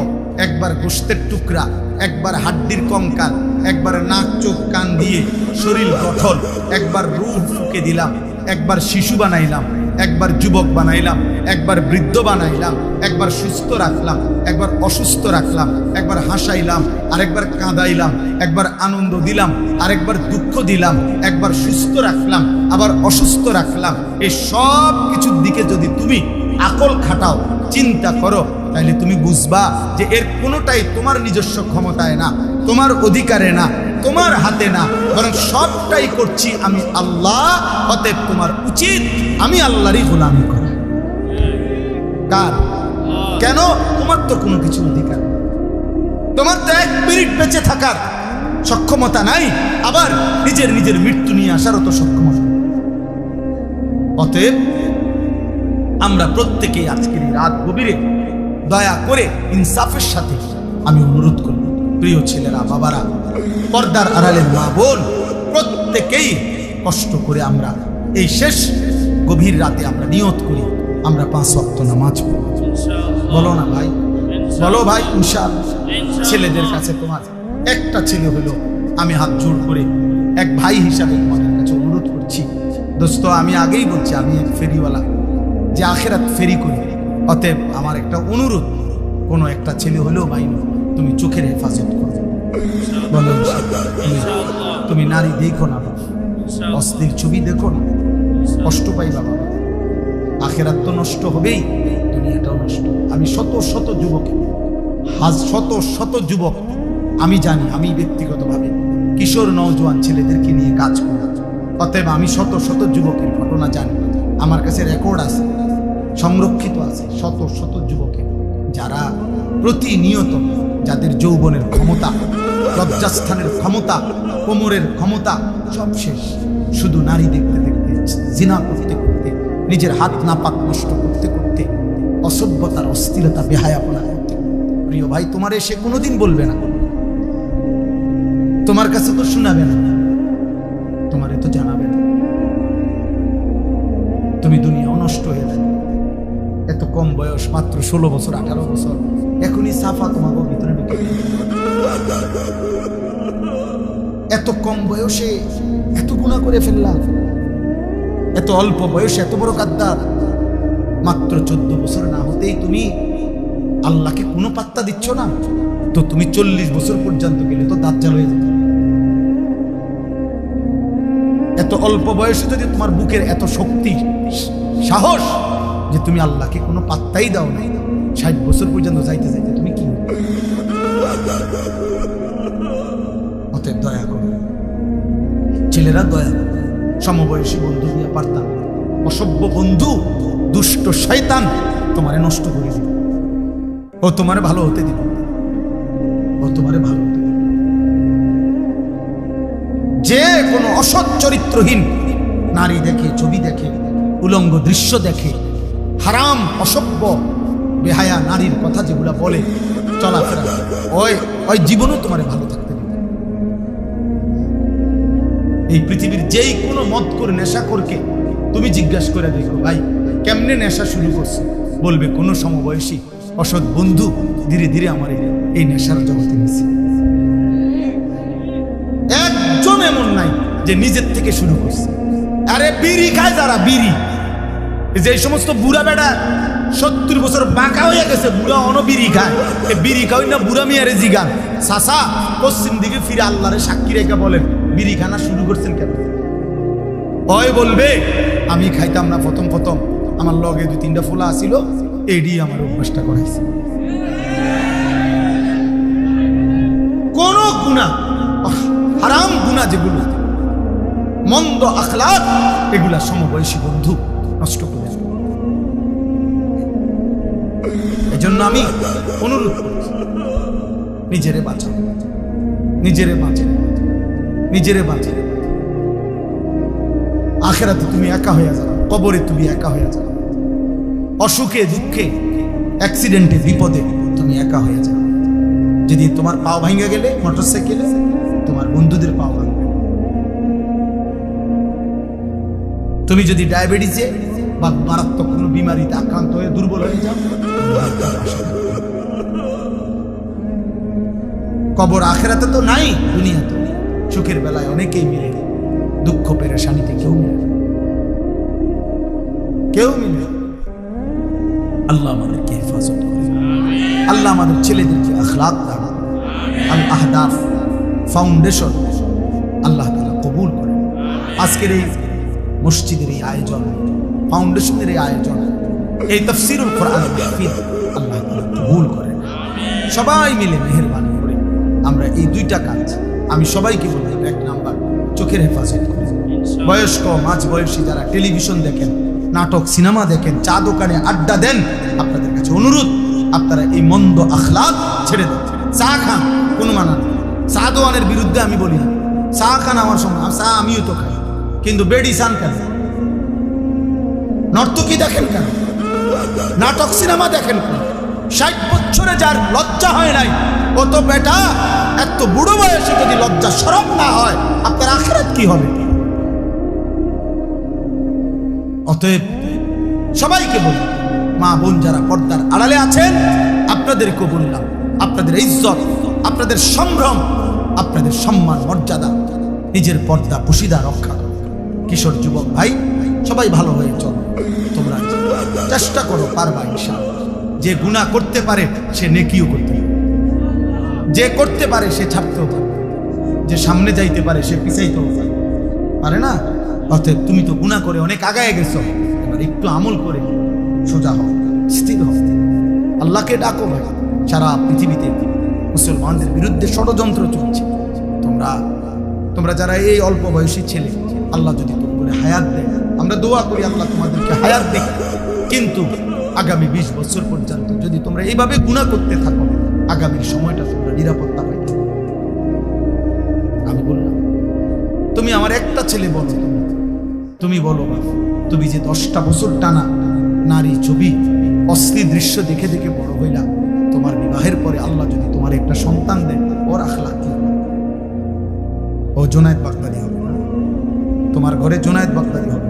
একবার গোশতের টুকরা, একবার হাড্ডির কঙ্কাল, একবার নাক চোখ কান দিয়ে শরীর গঠন, একবার রূহ ফুঁকে দিলাম, একবার শিশু বানাইলাম, একবার যুবক বানাইলাম, একবার বৃদ্ধ বানাইলাম, একবার সুস্থ রাখলাম, একবার অসুস্থ রাখলাম, একবার হাসাইলাম, আরেকবার কাঁদাইলাম, একবার আনন্দ দিলাম, আরেকবার দুঃখ দিলাম, একবার সুস্থ রাখলাম, আবার অসুস্থ রাখলাম। এই সব কিছুর দিকে যদি তুমি আকল খাটাও, চিন্তা করো, তাহলে তুমি বুঝবা যে এর কোনোটাই তোমার নিজস্ব ক্ষমতায় না, তোমার অধিকারে না, তোমার হাতে না, বরং সবটাই করছি আমি আল্লাহ। অতএব তোমার উচিত আমি আল্লাহরই গোলামি করা। কার? কেন? তোমার তো কোনো কিছু অধিকার, তোমার তো 1 মিনিট বেঁচে থাকার সক্ষমতা নাই, আবার নিজের মৃত্যু নিয়ে আসারও তো সক্ষমতা। অতএব আমরা প্রত্যেকেই আজকের এই রাত গভীরে দয়া করে ইনসাফের সাথে আমি অনুরোধ করি, প্রিয় ছেলেরা, বাবারা, পর্দার আড়ালের মা বোন, প্রত্যেকেই কষ্ট করে আমরা এই শেষ গভীর রাতে আমরা নিয়ত করি আমরা 5 ওয়াক্ত নামাজ পড়ব। বলো না ভাই, বলো ভাই ইনশাআল্লাহ। ছেলেদের কাছে তোমার একটা ছেলে হলো, আমি হাত জোড় করে এক ভাই হিসাবে তোমাদের কাছে অনুরোধ করছি। দোস্ত, আমি আগেই বলছি আমি এক ফেরিওয়ালা, যে আখেরাত ফেরি করি। অতএব আমার একটা অনুরোধ, কোনো একটা ছেলে হলেও ভাই তুমি চোখের হেফাজত করো, বলো তুমি নারী দেখো না বাবা, অস্থির ছবি দেখো না, কষ্ট পাই বাবা। আখেরাত তো নষ্ট হবেই, দুনিয়াটাও নষ্ট। আমি শত শত যুবক, শত যুবক আমি জানি, আমি ব্যক্তিগতভাবে কিশোর নওজোয়ান ছেলেদেরকে নিয়ে কাজ করি। অতএব আমি শত শত যুবকের ঘটনা জানি, আমার কাছে রেকর্ড আছে, সংরক্ষিত আছে। শত শত যুবকের যারা প্রতিনিয়ত, যাদের যৌবনের ক্ষমতা, লজ্জাস্থানের ক্ষমতা, কোমরের ক্ষমতা সব শেষ, শুধু নারী দেখতে দেখতে, জিনা করতে করতে, নিজের হাত নাপাক নষ্ট করতে করতে, অসভ্যতার অস্থিরতা বেহায়াপনা করতে। প্রিয় ভাই, তোমার সে কোনোদিন বলবে না, তোমার কাছে তো শোনাবে না, তোমারে তো জানাবে না। তুমি দুনিয়াও নষ্ট হয়ে যাবে। এত কম বয়স, মাত্র 16 বছর 18 বছর, এখনই সাফা তোমাকে ভিতরে ঢুকে। এত কম বয়সে এত গুনাহ করে ফেললাম, এত অল্প বয়সে এত বড় গাদ্দার। মাত্র 14 বছর না হতেই তুমি আল্লাহকে কোনো পাত্তা দিচ্ছ না, তো তুমি 40 বছর পর্যন্ত গেলে তো দাজ্জাল হয়ে যেত। এত অল্প বয়সে যদি তোমার বুকের এত শক্তি, সাহস যে তুমি আল্লাহকে কোনো পাত্তাই দাও না, 60 বছর পর্যন্ত যাইতে যাইতে তুমি কি? অতএব দয়া করো ছেলেরা, দয়া করো। সমবয়সী বন্ধু দিয়ে পারতাম, অসভ্য বন্ধু, দুষ্ট শয়তান তোমারে নষ্ট করে দিল। ও তোমারে ভালো হতে দিল, ও তোমারে ভালো হতে দিল। যে কোনো অসৎ চরিত্রহীন নারী দেখে, ছবি দেখে, উলঙ্গ দৃশ্য দেখে, হারাম অসভ্য বেহায়া নারীর কথা যেগুলা বলে, চলাফেরা, ওই জীবনও তোমারে ভালো থাকতে দিবে। এই পৃথিবীর যেই কোনো মদ করে নেশা করকে তুমি জিজ্ঞাসা করে দেখো, ভাই কেমনে নেশা শুরু করছে, বলবে কোনো সমবয়সী অসৎ বন্ধু ধীরে ধীরে আমার এই নেশার জগতে নিয়েছে। একজন এমন নাই যে নিজের থেকে শুরু করছে। আরে বিড়ি খায় যারা, বিড়ি, যে সমস্ত বুড়া বেড়া 70 বছর বাঁকা হয়ে গেছে, বুড়া বিড়ি খায়, বিড়ি খাওয়াই না বুড়া মিয়ারে জিগান, চাচা পশ্চিম দিকে ফিরে আল্লাহরে সাক্ষী রেখে বলেন বিড়ি খানা শুরু করছেন কেন? ওই বলবে আমি খাইতাম না প্রথম প্রথম, আমার লগে 2-3টা ফোলা আসিল, এডি আমার অভ্যাসটা করাইছে। কোন গুনাহ, হারাম গুনাহ যেগুলো, মন্দ আখলাক, এগুলা সমবয়সী বন্ধু নষ্ট করে। এজন্য আমি অনুরোধ করছি, নিজেরে বাঁচাও, নিজেরে বাঁচে, নিজেরে বাঁচে। আখেরাতে তুমি একা হয়ে যাও, কবরে তুমি একা হয়ে যাও, অসুখে দুঃখে অ্যাক্সিডেন্টে বিপদে তুমি একা হয়ে যাও। যদি তোমার পাও ভাঙে গেলে মোটরসাইকেলে, তোমার বন্ধুদের পাও ভাঙবে। তুমি যদি ডায়াবেটিসে বা মারাত্মক কোনো বিমারিতে আক্রান্ত হয়ে দুর্বল হয়ে যাও, কবর আখেরাতে তো নাই, দুনিয়াতে। সুখের বেলায় অনেকেই মিলে, দুঃখ পেরেশানিতে কেউ মিলে, কেউ মিলে। আল্লাহ আমাদেরকে হেফাজত করে, আল্লাহ আমাদের ছেলেদেরকে আখলাক দান, আল আহদাফ ফাউন্ডেশন আল্লাহ তাআলা কবুল করে। আজকের এই মসজিদের এই আয়োজন, ফাউন্ডেশনের এই আয়োজন, এই তাফসীরুল কোরআন মাহফিল আল্লাহ তাআলা কবুল করেন। সবাই মিলে মেহেরবানি করে আমরা এই 2টা কাজ আমি সবাইকে বলবো। 1 নাম্বার, চোখের হেফাজত করে। বয়স্ক মাঝ বয়সী যারা টেলিভিশন দেখেন, নাটক সিনেমা দেখেন, চা দোকানে আড্ডা দেন, আপনাদের কাছে অনুরোধ, আপনারা এই মন্দ আখলাক ছেড়ে দেন। চা খান, কোনো মানা নেই, চা দোয়ানের বিরুদ্ধে আমি বলি না। চা খান আমার সময়, চা আমিও তো খাই, কিন্তু বেডি চান কেন? নর্তকী দেখেন কেন? নাটক সিনেমা দেখেন কেন? 60 বছরে যার লজ্জা হয় নাই, ও তো বেটা এত বুড়ো বয়সে যদি লজ্জা শরম না হয়, আপনার আখিরাত কি হবে? অতএব সবাইকে বলি, মা বোন যারা পর্দার আড়ালে আছেন, আপনাদেরকে বললাম, আপনাদের ইজ্জত, আপনাদের সম্ভ্রম, আপনাদের সম্মান মর্যাদা, নিজের পর্দা পুশিদা রক্ষা করো। কিশোর যুবক ভাই সবাই ভালো হয়ে চলো, তোমরা চেষ্টা করো, পারবা ইনশাআল্লাহ। যে গুনাহ করতে পারে সে নেকিও করতে পারে, যে করতে পারে সে ছাড়তেও পারে, যে সামনে যাইতে পারে সে পিছাইতেও পারে না। অতএব তুমি তো গুনাহ করে অনেক আগায় গেছো, এবার একটু আমল করে সোজা হও, স্থির হও, আল্লাহকে ডাকো। ভাই, সারা পৃথিবীতে মুসলমানদের বিরুদ্ধে ষড়যন্ত্র চলছে। তোমরা যারা এই অল্প বয়সী ছেলে, আল্লাহ যদি তোমাদের হায়াত দেয়, আমরা দোয়া করি আল্লাহ তোমাদেরকে হায়াত দেয়, কিন্তু আগামী 20 বছর পর্যন্ত যদি তোমরা এইভাবে গুনাহ করতে থাকো, আগামীর সময়টা তোমরা নিরাপত্তা পাইতে। আমি বললাম তুমি আমার একটা ছেলে বলো, তুমি বলো তুমি যে 10টা বছর টানা নারী ছবি অশ্লীল দৃশ্য দেখে দেখে বড় হইলা, তোমার বিবাহের পরে আল্লাহ যদি তোমার একটা সন্তান দেন, ওর আখলাক কি? ও জুনায়েদ বাগদাদি হবে না? তোমার ঘরে জুনায়েদ বাগদাদি হবে?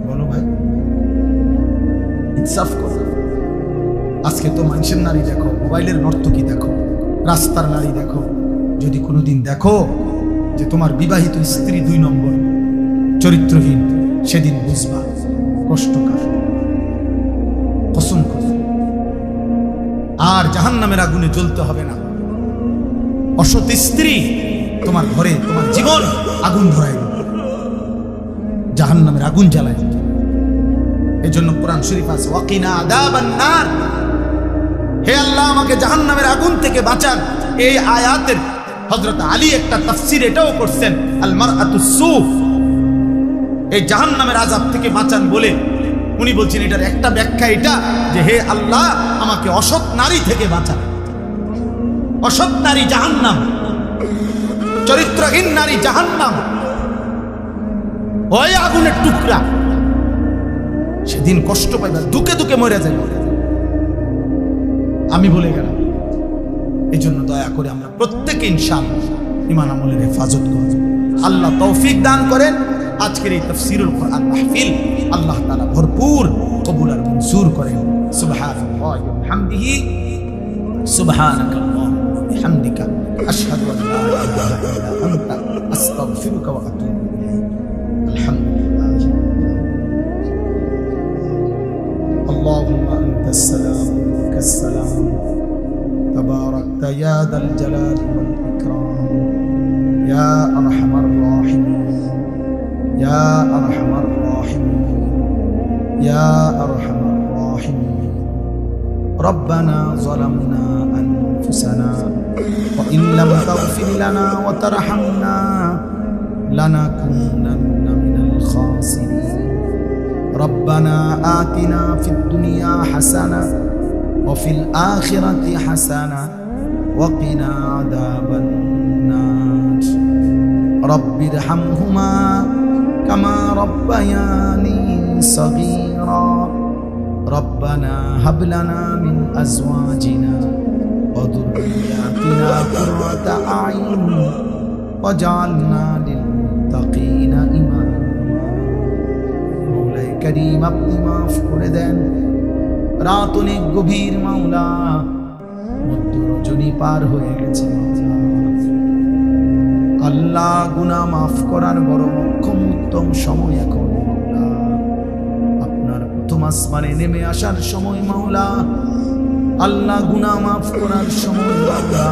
বলো ভাই, ইনসাফ করো। আজকে তো মানুষের নারী দেখো, মোবাইলের নর্তকী দেখো, রাস্তার নারী দেখো। যদি কোনোদিন দেখো যে তোমার বিবাহিত স্ত্রী 2 নম্বর চরিত্রহীন, সেদিন বুঝবা কষ্টকর, কসম করে। আর জাহান্নামের আগুনে জ্বলতে হবে না। অসৎ স্ত্রী তোমার ঘরে তোমার জীবন আগুন ধরায় দেবে, জাহান্নামের আগুন জ্বালায় দেবে। এই জন্য কোরআন শরীফ আছে, ওয়াকিনা আযাবান নার, হে আল্লাহ আমাকে জাহান্নামের আগুন থেকে বাঁচান। এই আয়াতের হযরত আলী একটা তাফসীর এটাও করছেন, আল মারআতুস সুফ, এই জাহান্নামের আযাব থেকে বাঁচান বলে উনি বলছেন এটার একটা ব্যাখ্যা এটা যে হে আল্লাহ আমাকে অসৎ নারী থেকে বাঁচান। অসৎ নারী জাহান্নাম, চরিত্রহীন নারী জাহান্নাম, ওই আগুনের টুকরা, সেদিন কষ্ট পাইবা, দুকে দুকে মরে যাবে। আমি বলে গেলাম। এই জন্য দয়া করে আমরা প্রত্যেকে ইনশাআল্লাহ ঈমান আমলের হেফাজত করব। আল্লাহ তৌফিক দান করেন। আজকের এই তাফসীরুল কোরআন মাহফিল আল্লাহ তাআলা ভরপুর কবুল আর মঞ্জুর করেন। সুবহানাল্লাহি ওয়া বিহামদিহি, সুবহানাকাল্লাহুম্মা ওয়া বিহামদিকা, আশহাদু আন লা ইলাহা ইল্লা আনতা, আস্তাগফিরুকা ওয়া আতুবু ইলাইক। আলহামদুলিল্লাহ। আল্লাহুম্মা আনতাস সালাম ওয়া মিনকাস সালাম, তাবারাকতা ইয়া যাল জালালি ওয়াল ইকরাম, ইয়া আরহামার রাহিমিন, ইয়া আরহামার রাহিমিন, ইয়া আরহামার রাহিমিন। রব্বানা যালামনা আনফুসানা ওয়া ইন লাম তাগফির লানা ওয়া তারহামনা লানাকুনান্না মিনাল খাসিরিন। রব্বানা আতিনা ফিদ দুনিয়া হাসানাহ ওয়া ফিল আখিরাতি হাসানাহ ওয়া কিনা আযাবান নার। রব্বিরহামহুমা কামা রব্বায়ানি সগীরা। রব্বানা হাব লানা মিন আজওয়াজিনা ওয়া যুররিয়াতিনা কুররাতা আ'ইন ওয়াজআলনা লিল মুত্তাকিনা ইমামা। মওলাই করিম আপনি মাফ করে দেন। রাত অনেক গভীর মাওলা, মধ্য রজনী পার হয়ে গেছে মাওলা। আল্লাহ গুনাহ মাফ করার বড় মোক্ষম উত্তম সময় এখন মাওলা। আপনার প্রথম আসমানে নেমে আসার সময় মাওলা। আল্লাহ গুনাহ মাফ করার সময় মাওলা।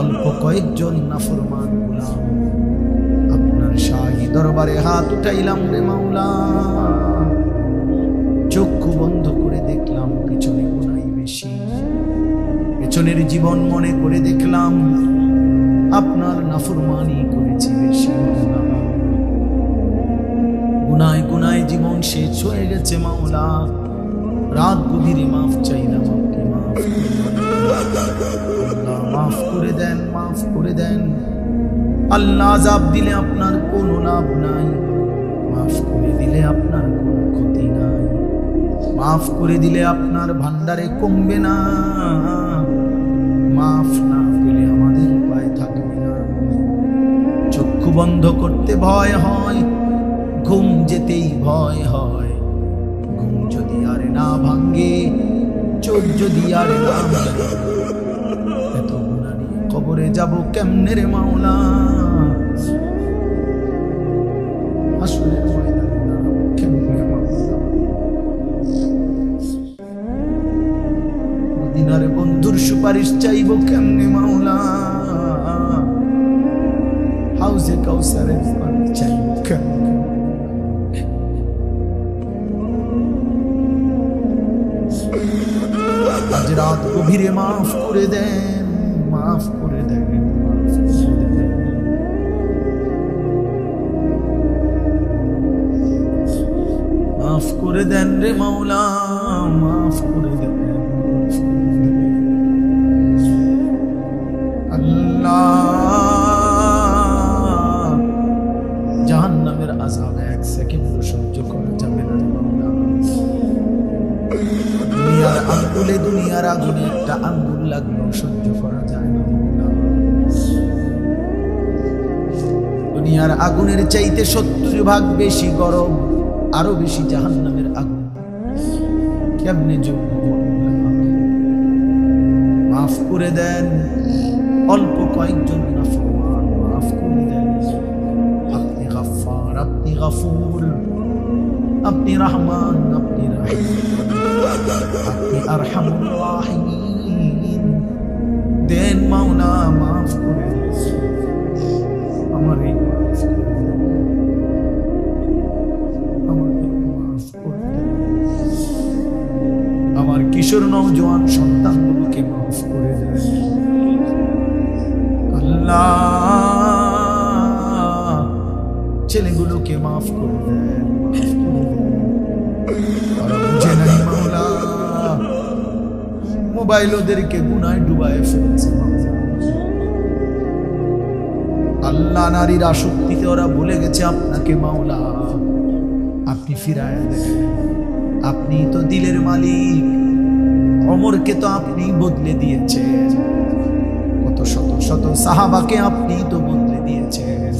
অল্প কয়েকজন নাফরমান গোলাম আপনার শাহী দরবারে হাত উঠাইলাম রে মাওলা। চক্ষু বন্ধ করে দেখলাম পিছনে গুনাহ বেশি, পেছনের জীবন মনে করে দেখলাম আপনার নাফরমানি করেছি বেশি। গুনায় গুনায় জীবন শেষ হয়ে গেছে মাওলা। রাত গভীরে মাফ চাইলাম, আপনি মাফ আল্লাহ মাফ করে দেন, মাফ করে দেন। আল্লাহ আযাব দিলে আপনার কোনো লাভ নাই, মাফ করে দিলে আপনার কোনো ক্ষতি নাই, মাফ করে দিলে আপনার ভান্ডারে কমবে না, মাফ না পেলে আমাদের উপায় থাকবে না। চক্ষু বন্ধ করতে ভয় হয়, ঘুম যেতেই ভয় হয়। ঘুম যদি আর না ভাঙ্গে, চোখ যদি আর না ভাঙে, এত গুনাহ নিয়ে কবরে যাব কেমনে রে মাওলা। আসলে সুপারিশ চাইব কেমনে মাওলা, হাউজে কাউসারের পানি চাইব কেমনে। আজ রাত গভীরে মাফ করে দেন, মাফ করে দেন, মাফ করে দেন। মাফ করে দেন রে মাওলা, মাফ করে দেন। আল্লাহ, জাহান্নামের আযাব এক সেকেন্ড সহ্য করা যাবে না রে মাওলা। দুনিয়ার আঙ্গুলে, দুনিয়ার আগুনে একটা আঙ্গুল লাগলেও সহ্য করা যায় না। দুনিয়ার আগুনের চাইতে 70 ভাগ বেশি গরম, আরো বেশি জাহান্নামের আগুন। কেমনে যোগ্য? মাফ করে দেন। অল্প কয়েকজন নাফরমান, মাফ করে দেন। আপনি গফফার, আপনি গফুর, আপনি রহমান, আপনি রহিম, আপনি আরহামুর রাহিমিন। দেন মাওলা, মাফ করে দেন। আমার এই মাফ করে দেন, আমার এই মাফ করে দেন। আমার কিশোর নওজোয়ান সন্তানগুলোকে মাফ করে দেন আল্লাহ। ছেলেগুলোকে মাফ করে দেন, মাফ করে দেন। ওরা বুঝে নাই মাওলা, মোবাইল ওদেরকে গুনায় ডুবায় ফেলেছে মাওলা। আল্লাহ, নারীর আসক্তিতে ওরা ভুলে গেছে আপনাকে মাওলা। আপনি ফিরায় দেন। আপনি তো দিলের মালিক। ওমরকে তো আপনি বদলে দিয়েছেন, কত শত শত সাহাবাকে আপনি তো বদলে দিয়েছেন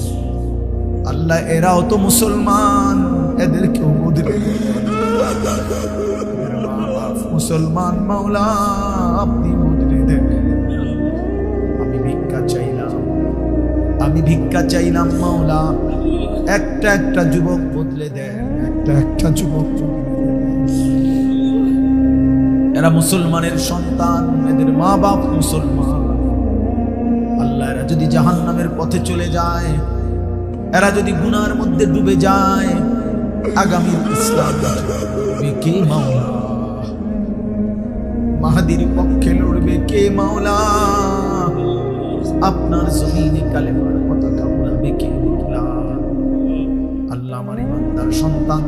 আল্লাহ। এরাও তো মুসলমান, এদেরকেও বদলে দেন। মুসলমান মাওলা, আপনি বদলে দেন। আমি ভিক্ষা চাইলাম, আমি ভিক্ষা চাইলাম মাওলা। একটা একটা যুবক বদলে দেন, একটা একটা যুবক বদলে দেন। এরা মুসলমানের সন্তান, এদের মা বাপ মুসলমান আল্লাহ। এরা যদি জাহান্নামের পথে চলে যায়, এরা যদি গুনার মধ্যে ডুবে যায়, আগামী ইসলাম লড়বে কে মাওলা? মাহাদির পক্ষে লড়বে কে মাওলা? আপনার জমিনে কালেমার পতাকা উড়াবে কে? আল্লাহ, আমার ইমানদার সন্তান